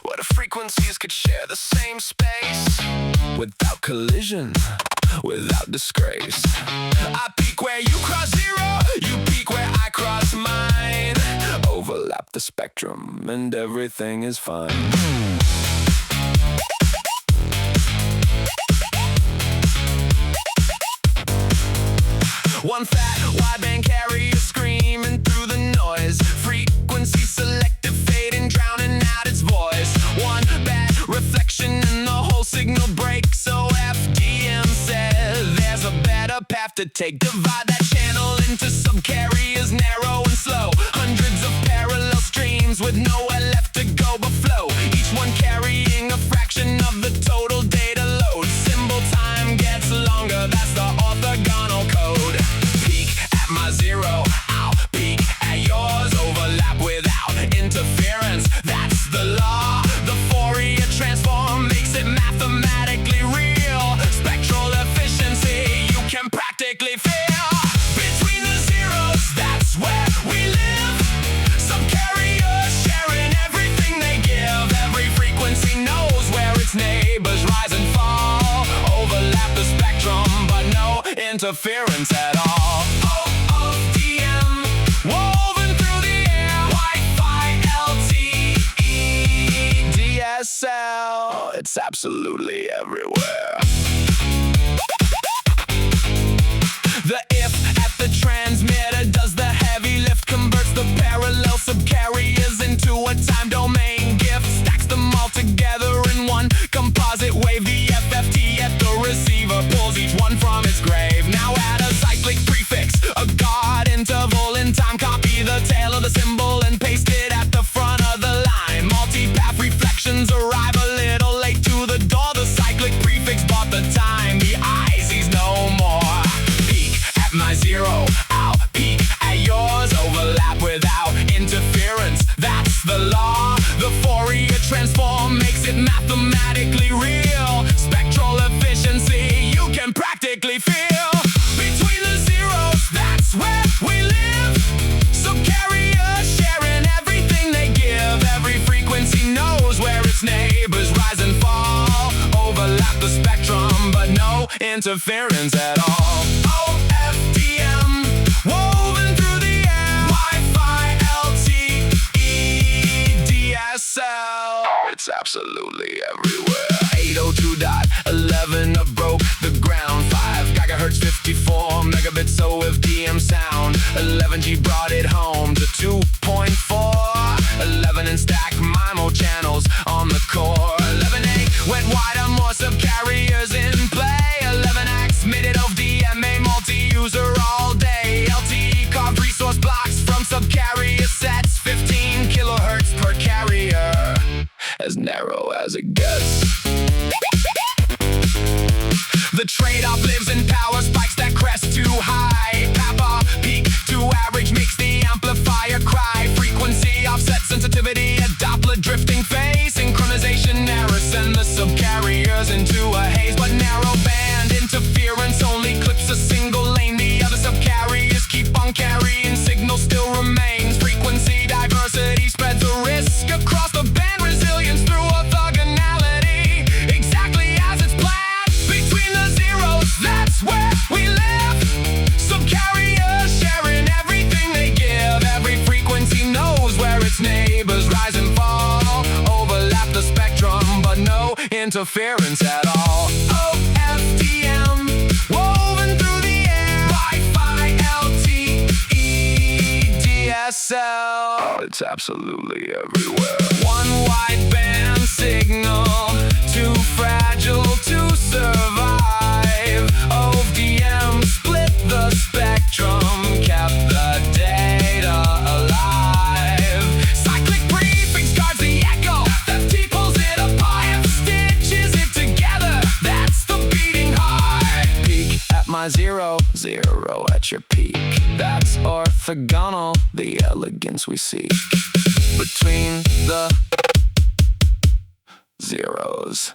What if frequencies could share the same space without collision, without disgrace? I peak where you cross zero, you peak where I cross mine. Overlap the spectrum and everything is fine. One fat wideband carrier screaming through the noise. Frequency-selective fading, drowning out its voice. One bad reflection and the whole signal breaks. OFDM says there's a better path to take. Divide that channel into subcarriers, narrow and slow. Hundreds of parallel streams with nowhere left to go but flow. Each one carrying a fraction of the total data load. Symbol time gets longer, that's the orthogonal code. Peak at my zero, I'll peak at yours. Overlap without interference, that's the law. The Fourier transform makes it mathematically real. Spectral efficiency, you can practically feel. Between the zeros, that's where we live. Subcarriers sharing everything they give. Every frequency knows where its neighbors rise and fall. Overlap the spectrum, but no interference at all. OFDM, woven through the air. Wi-Fi, LTE, DSL, it's absolutely everywhere. The if at the transmitter does the heavy lift, converts the parallel subcarriers into a time domain gift, stacks them all together in one composite wave. The FFT at the receiver pulls each one from its grave. Now add a cyclic prefix, a guard interval in time. Copy the tail of the symbol and paste it at the front of the line. Multipath reflections arrive a little late to the door. The cyclic prefix bought the time. The eye sees no more. My zero, I'll peak at yours. Overlap without interference, that's the law. The Fourier transform makes it mathematically real. Spectral efficiency, you can practically feel. Between the zeros, that's where we live. Subcarriers sharing everything they give. Every frequency knows where its neighbors rise and fall. Overlap the spectrum, but no interference at all. OFDM, woven through the air. Wi-Fi, LTE, DSL, it's absolutely everywhere. 802.11 broke the ground. 5 gigahertz, 54 megabits OFDM sound. 11G brought it home to 2.4. 11 in stack MIMO channels on the core. 11A went wider, more subcarriers in play. 11X made it OFDM, a multi-user all day. LTE carved resource blocks from subcarrier sets. 15 kilohertz per carrier, as narrow as it gets. The trade-off lives in power spikes that crest too high. Papa peak to average makes the amplifier cry. Frequency offset sensitivity, a Doppler drifting phase. Synchronization errors send the subcarriers into a haze. But narrow band interference only clips a single lane. The other subcarriers keep on carrying, signal still remains. Frequency diversity spreads a risk across the band. Resilience through orthogonality, exactly as it's planned. Between the zeros, that's where we live. Subcarriers sharing everything they give. Every frequency knows where its neighbors rise and fall. Overlap the spectrum, but no interference at all. OFDM, woven through the air. Wi-Fi, LTE, DSL, it's absolutely everywhere. One wideband signal, too fragile to survive. OFDM split the spectrum, kept the data alive. Cyclic prefix guards the echo, FT pulls it apart, stitches it together, that's the beating heart. Peak at my zero, zero at your peak. That's orthogonal, the elegance we seek. Between the zeros.